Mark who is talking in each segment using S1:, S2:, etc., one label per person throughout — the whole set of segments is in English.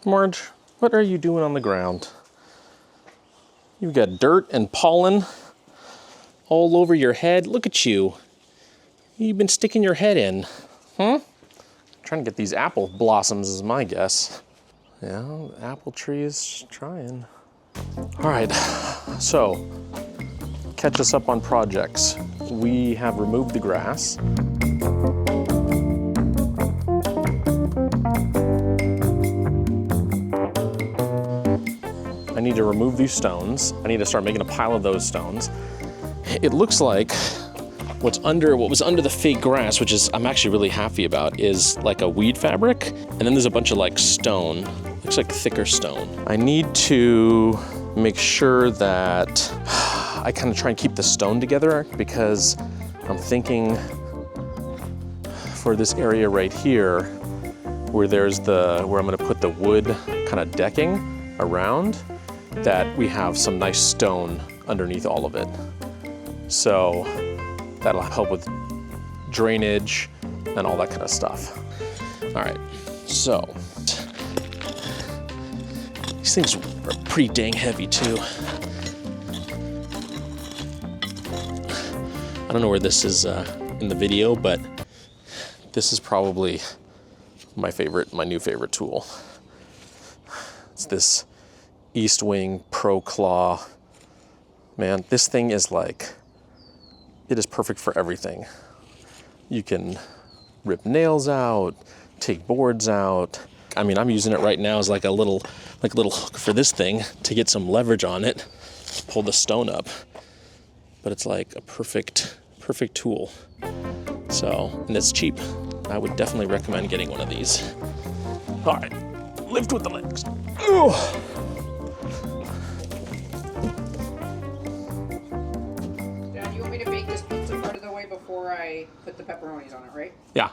S1: Marge, what are you doing on the ground? You've got dirt and pollen all over your head. Look at you. You've been sticking your head in. Huh? Trying to get these apple blossoms is my guess. Yeah, the apple tree is trying. All right, so catch us up on projects. We have removed the grass. I need to remove these stones. I need to start making a pile of those stones. It looks like what was under the fake grass, which is I'm actually really happy about, is like a weed fabric. And then there's a bunch of like stone. Looks like thicker stone. I need to make sure that I kind of try and keep the stone together, because I'm thinking for this area right here, where where I'm gonna put the wood kind of decking around, that we have some nice stone underneath all of it. So that'll help with drainage and all that kind of stuff. All right, so these things are pretty dang heavy too. I don't know where this is in the video, but this is probably my new favorite tool. It's this East Wing Pro Claw. Man, this thing is like, it is perfect for everything. You can rip nails out, take boards out. I mean, I'm using it right now as like a little hook for this thing to get some leverage on it, pull the stone up. But it's like a perfect tool. So, and it's cheap. I would definitely recommend getting one of these. All right, lift with the legs. Ooh.
S2: Before I put the pepperonis on it, right?
S1: Yeah.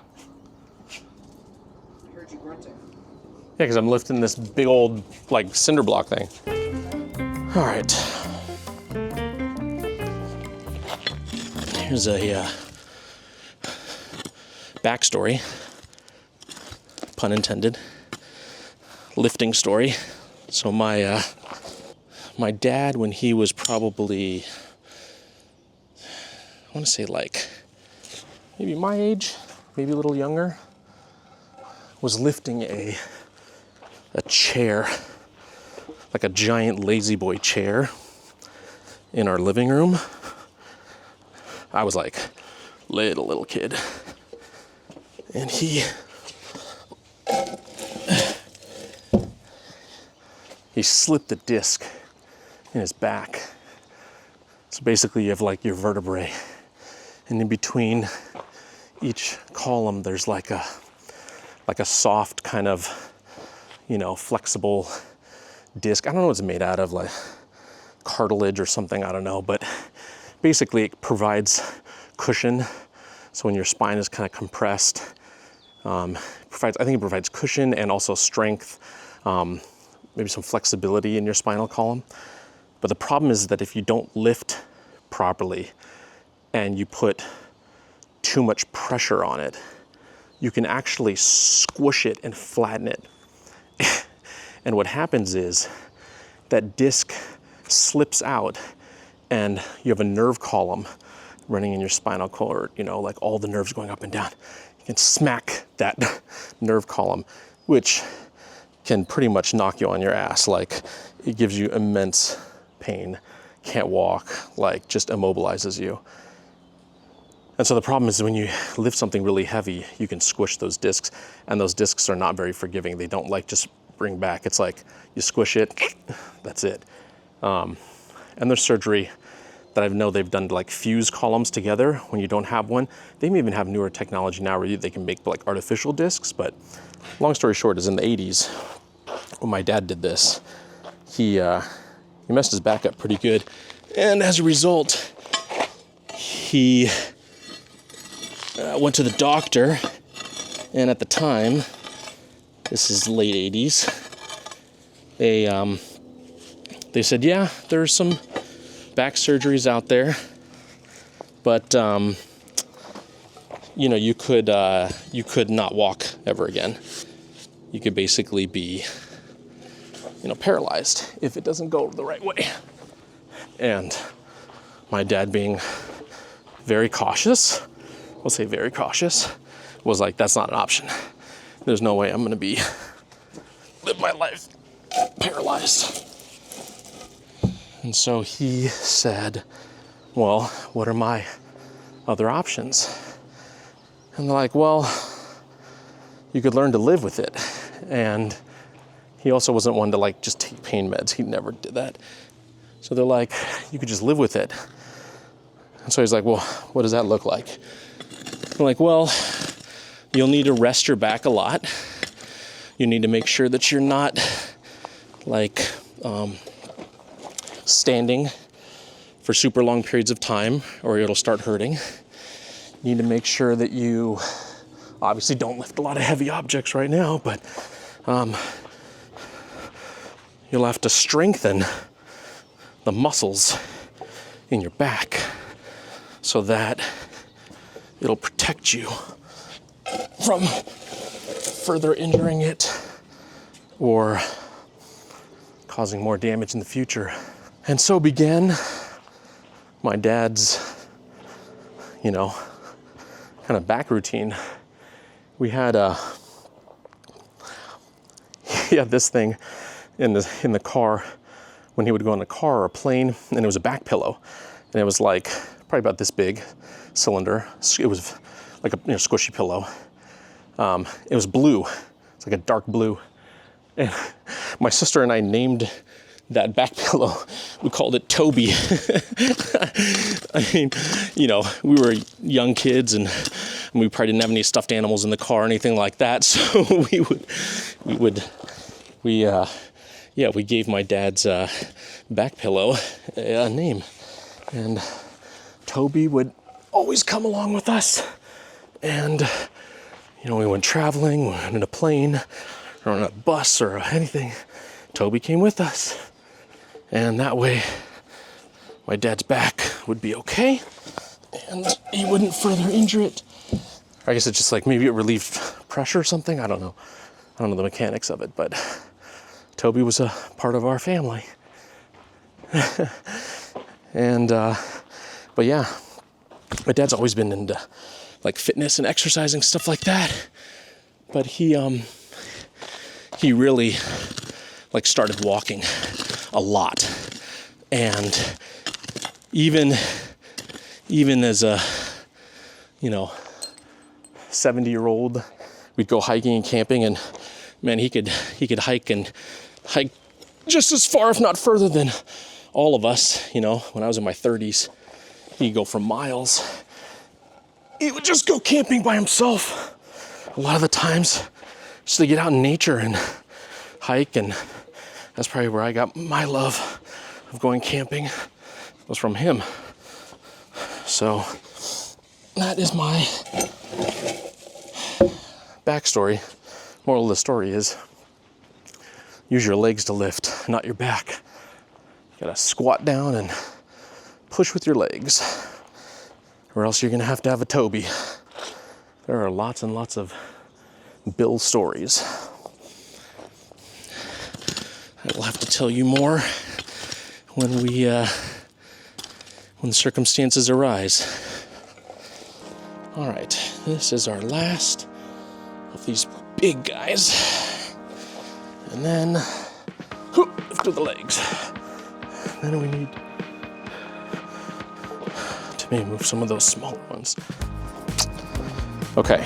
S2: I heard you grunting.
S1: Yeah, because I'm lifting this big old, like, cinder block thing. All right. Here's a backstory, pun intended, lifting story. So my dad, when he was probably, I want to say like maybe my age, maybe a little younger, was lifting a chair, like a giant lazy boy chair in our living room. I was like little kid. And he slipped the disc in his back. So basically you have like your vertebrae, and in between each column there's like a soft kind of, flexible disc. I don't know what it's made out of, like cartilage or something, I don't know, but basically it provides cushion. So when your spine is kind of compressed, I think it provides cushion and also strength, maybe some flexibility in your spinal column. But the problem is that if you don't lift properly and you put too much pressure on it, you can actually squish it and flatten it. And what happens is that disc slips out and you have a nerve column running in your spinal cord, like all the nerves going up and down. You can smack that nerve column, which can pretty much knock you on your ass. Like, it gives you immense pain, can't walk, like just immobilizes you. And so the problem is when you lift something really heavy, you can squish those discs, and those discs are not very forgiving. They don't like just bring back. It's like you squish it, that's it. And there's surgery that I know they've done to like fuse columns together when you don't have one. They may even have newer technology now where they can make like artificial discs, but long story short is in the 80s, when my dad did this, he messed his back up pretty good. And as a result, he went to the doctor, and at the time, this is late 80s, they said, yeah, there's some back surgeries out there, but you could not walk ever again. You could basically be paralyzed if it doesn't go the right way. And my dad, being very cautious, we'll say very cautious, was like, that's not an option. There's no way I'm gonna live my life paralyzed. And so he said, well, what are my other options? And they're like, well, you could learn to live with it. And he also wasn't one to like just take pain meds. He never did that. So they're like, you could just live with it. And so he's like, well, what does that look like? I'm like, well, you'll need to rest your back a lot. You need to make sure that you're not like standing for super long periods of time, or it'll start hurting. You need to make sure that you obviously don't lift a lot of heavy objects right now, but you'll have to strengthen the muscles in your back so that it'll protect you from further injuring it or causing more damage in the future. And so began my dad's, kind of back routine. He had this thing in the car when he would go in a car or a plane, and it was a back pillow, and it was like probably about this big cylinder. It was like a squishy pillow. It was blue. It's like a dark blue. And my sister and I named that back pillow, we called it Toby. I mean, we were young kids and we probably didn't have any stuffed animals in the car or anything like that. So we gave my dad's back pillow a name. And Toby would always come along with us. And, we went traveling, we went in a plane or on a bus or anything. Toby came with us. And that way, my dad's back would be okay, and he wouldn't further injure it. I guess it's just like maybe it relieved pressure or something. I don't know. I don't know the mechanics of it, but Toby was a part of our family. And, but yeah, my dad's always been into like fitness and exercising, stuff like that. But he really like started walking a lot. And even as a 70-year-old, we'd go hiking and camping, and man, he could hike just as far, if not further, than all of us. When I was in my 30s, he'd go for miles. He would just go camping by himself a lot of the times, just to get out in nature and hike. And that's probably where I got my love of going camping, was from him. So that is my backstory. Moral of the story is, use your legs to lift, not your back. You gotta squat down and push with your legs, or else you're gonna have to have a Toby. There are lots and lots of Bill stories. I will have to tell you more when circumstances arise. All right, this is our last of these big guys. And then, lift with the legs. Then we need to maybe move some of those smaller ones. Okay,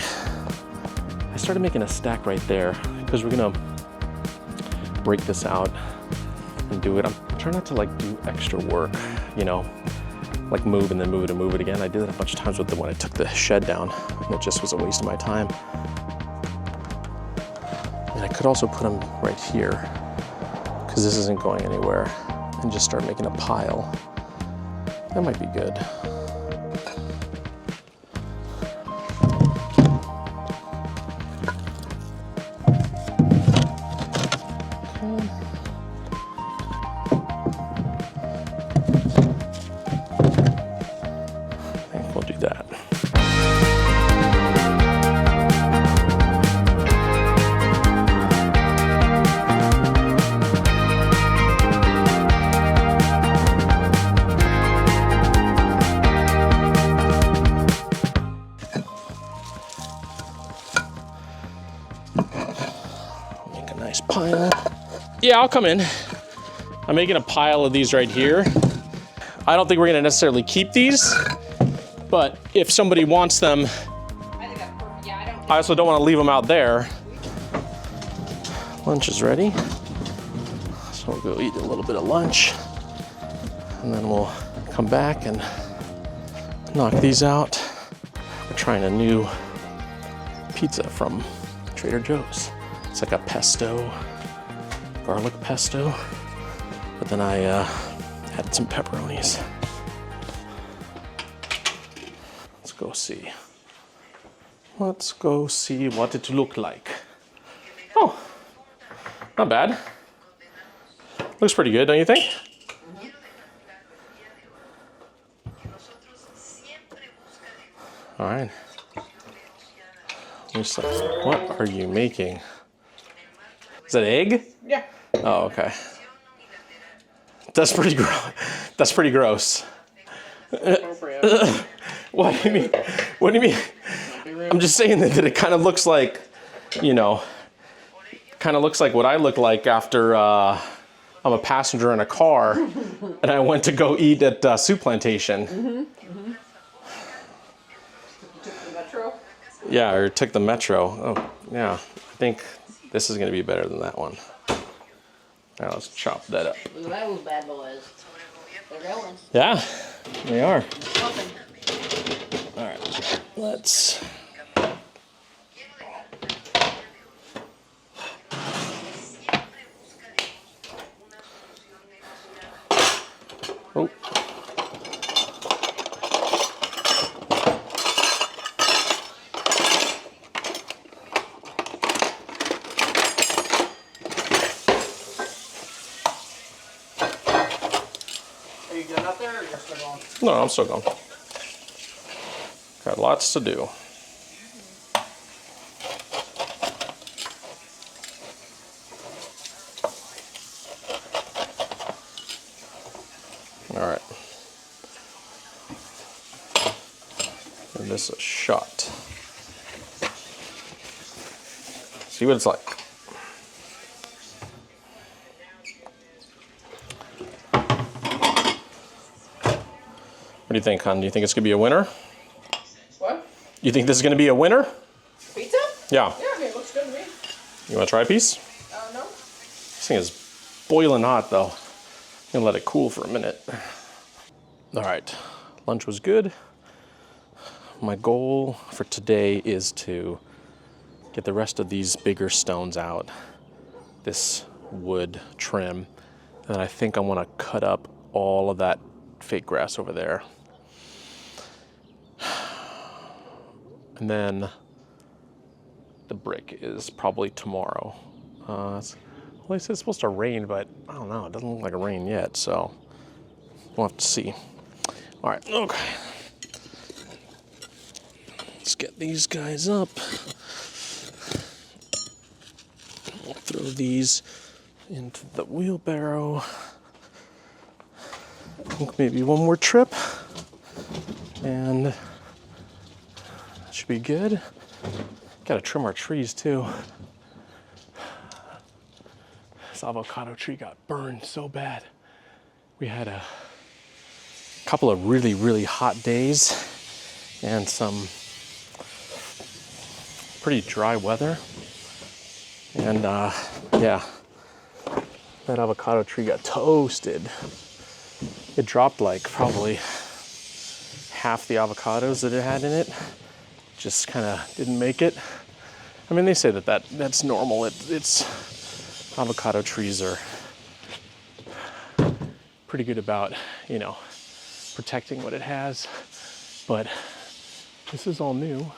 S1: I started making a stack right there because we're gonna break this out and do it. I'm trying not to like do extra work, like move and then move it and move it again. I did that a bunch of times when I took the shed down, and it just was a waste of my time. And I could also put them right here because this isn't going anywhere, and just start making a pile. That might be good. Nice pile. Yeah, I'll come in. I'm making a pile of these right here. I don't think we're gonna necessarily keep these, but if somebody wants them,
S2: I think that's perfect. Yeah,
S1: I also don't want to leave them out there. Lunch is ready. So we'll go eat a little bit of lunch, and then we'll come back and knock these out. We're trying a new pizza from Trader Joe's. It's like a pesto, garlic pesto, but then I added some pepperonis. Let's go see. Let's go see what it looked like. Oh, not bad. Looks pretty good, don't you think? All right. What are you making? Is that egg?
S2: Yeah.
S1: Oh, okay. That's pretty gross. That's pretty gross.
S2: Appropriate.
S1: What do you mean? What do you mean? I'm just saying that it kind of looks like, you know, kind of looks like what I look like after I'm a passenger in a car and I went to go eat at Soup Plantation.
S2: You took the Metro?
S1: Yeah, or took the Metro. Oh, yeah. I think this is going to be better than that one. Now let's chop that up.
S2: Look at those bad boys. They're going.
S1: Yeah, they are.
S2: Something.
S1: All right, let's. Oh.
S2: Are you done up there or you're still going?
S1: No, I'm still going. Got lots to do. All right. Give this a shot. See what it's like. What do you think, hon? Do you think it's gonna be a winner?
S2: What?
S1: You think this is gonna be a winner?
S2: Pizza?
S1: Yeah.
S2: Yeah, I mean, it looks good to me.
S1: You wanna try a piece?
S2: No.
S1: This thing is boiling hot though. I'm gonna let it cool for a minute. All right, lunch was good. My goal for today is to get the rest of these bigger stones out, this wood trim, and I think I wanna cut up all of that fake grass over there. And then the brick is probably tomorrow. Well, they said it's supposed to rain, but I don't know. It doesn't look like a rain yet, so we'll have to see. All right, okay. Let's get these guys up. We'll throw these into the wheelbarrow. I think maybe one more trip, and that should be good. Got to trim our trees too. This avocado tree got burned so bad. We had a couple of really, really hot days and some pretty dry weather. And yeah, that avocado tree got toasted. It dropped like probably half the avocados that it had in it. Just kind of didn't make it. I mean, they say that's normal. It's avocado trees are pretty good about, you know, protecting what it has. But this is all new.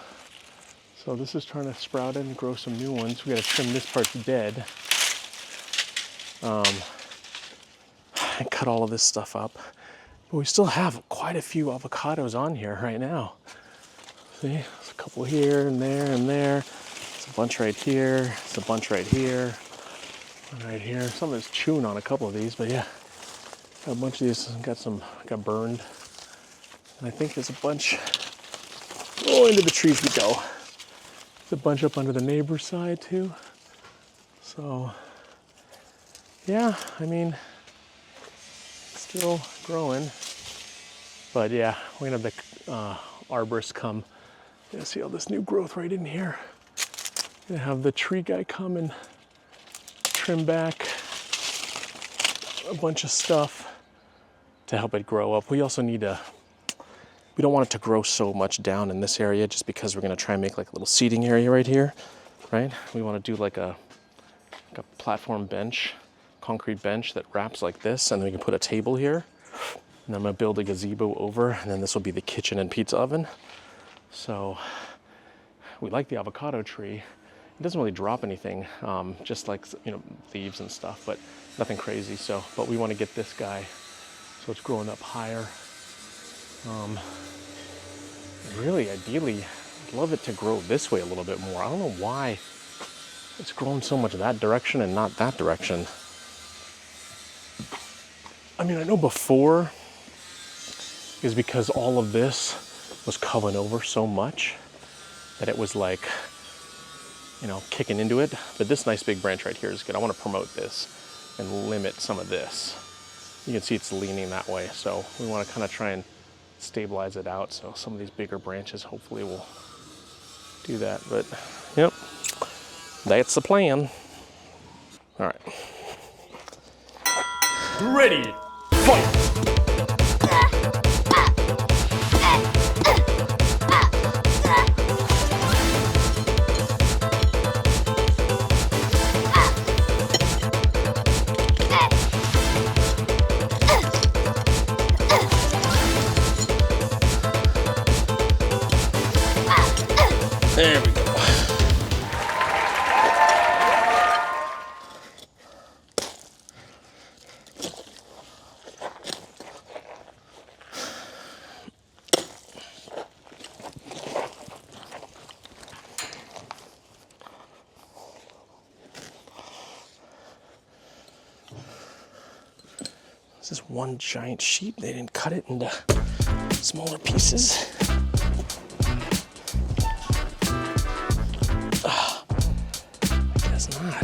S1: So this is trying to sprout and grow some new ones. We got to trim this part dead. And cut all of this stuff up. But we still have quite a few avocados on here right now. See, there's a couple here and there and there. There's a bunch right here. There's a bunch right here. One right here. Someone's chewing on a couple of these, but yeah. Got a bunch of these got burned. And I think there's a bunch, oh, into the trees we go. There's a bunch up under the neighbor's side too. So yeah, I mean, still growing. But yeah, we're gonna have the arborist come. You see all this new growth right in here. Gonna have the tree guy come and trim back a bunch of stuff to help it grow up. We also need we don't want it to grow so much down in this area just because we're gonna try and make like a little seating area right here, right? We wanna do like a platform bench, concrete bench that wraps like this, and then we can put a table here. And I'm gonna build a gazebo over, and then this will be the kitchen and pizza oven. So we like the avocado tree. It doesn't really drop anything, just like, you know, leaves and stuff, but nothing crazy. So, but we want to get this guy so it's growing up higher. Really, ideally, I'd love it to grow this way a little bit more. I don't know why it's grown so much that direction and not that direction. I mean, I know before is because all of this was covered over so much that it was like, you know, kicking into it. But this nice big branch right here is good. I want to promote this and limit some of this. You can see it's leaning that way. So we want to kind of try and stabilize it out. So some of these bigger branches hopefully will do that. But yep, that's the plan. All right. Ready, fight! There we go. This is one giant sheet. They didn't cut it into smaller pieces. I guess not.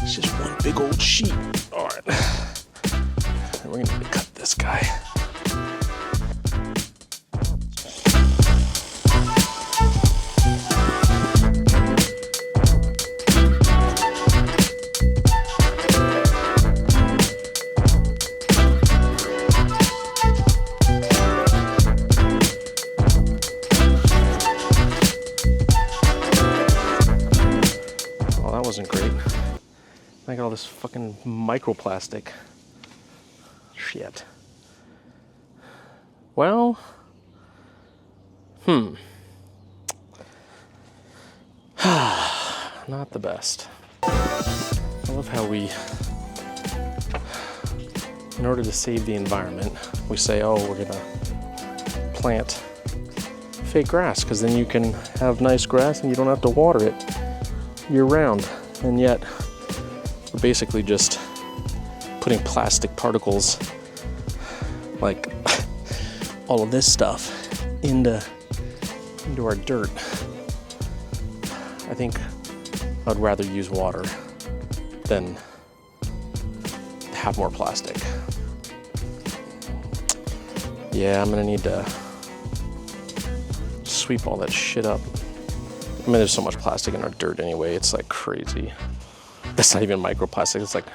S1: It's just one big old sheet. All right. And we're gonna need to cut this guy. Wasn't great. I got all this fucking microplastic shit. Well, not the best. I love how we, in order to save the environment, we say, oh, we're gonna plant fake grass because then you can have nice grass and you don't have to water it year round. And yet we're basically just putting plastic particles like all of this stuff into our dirt. I think I'd rather use water than have more plastic. Yeah, I'm gonna need to sweep all that shit up. I mean, there's so much plastic in our dirt anyway, it's like crazy. That's not even microplastic, it's like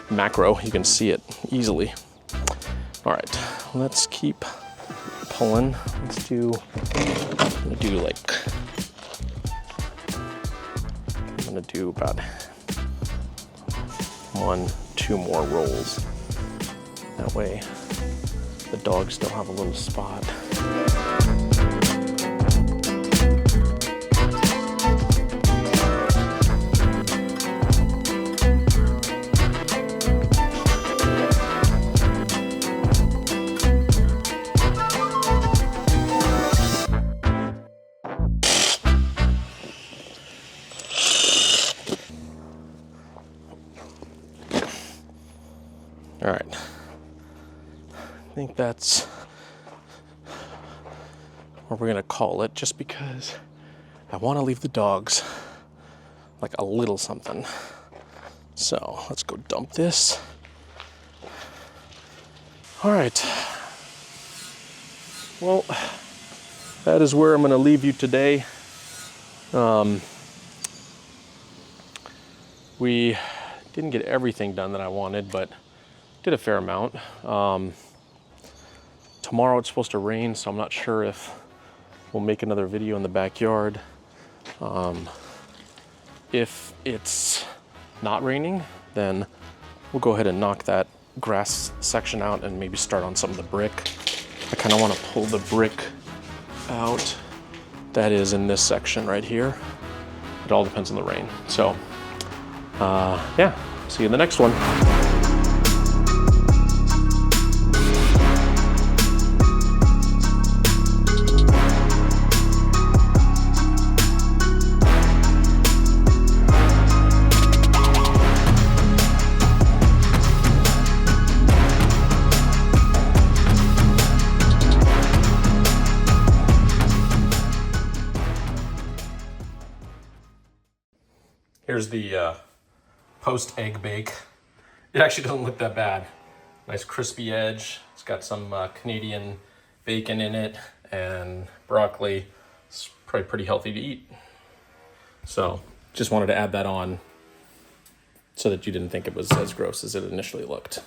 S1: macro, you can see it easily. All right, let's keep pulling. I'm gonna do about 1-2 more rolls. That way, the dogs still have a little spot. All right, I think that's what we're gonna call it, just because I want to leave the dogs like a little something. So let's go dump this. All right. Well, that is where I'm going to leave you today. We didn't get everything done that I wanted, but did a fair amount. Tomorrow it's supposed to rain, so I'm not sure if we'll make another video in the backyard. If it's not raining, then we'll go ahead and knock that grass section out and maybe start on some of the brick. I kind of want to pull the brick out that is in this section right here. It all depends on the rain. So yeah, see you in the next one. Here's the post egg bake. It actually doesn't look that bad. Nice crispy edge. It's got some Canadian bacon in it and broccoli. It's probably pretty healthy to eat. So just wanted to add that on so that you didn't think it was as gross as it initially looked.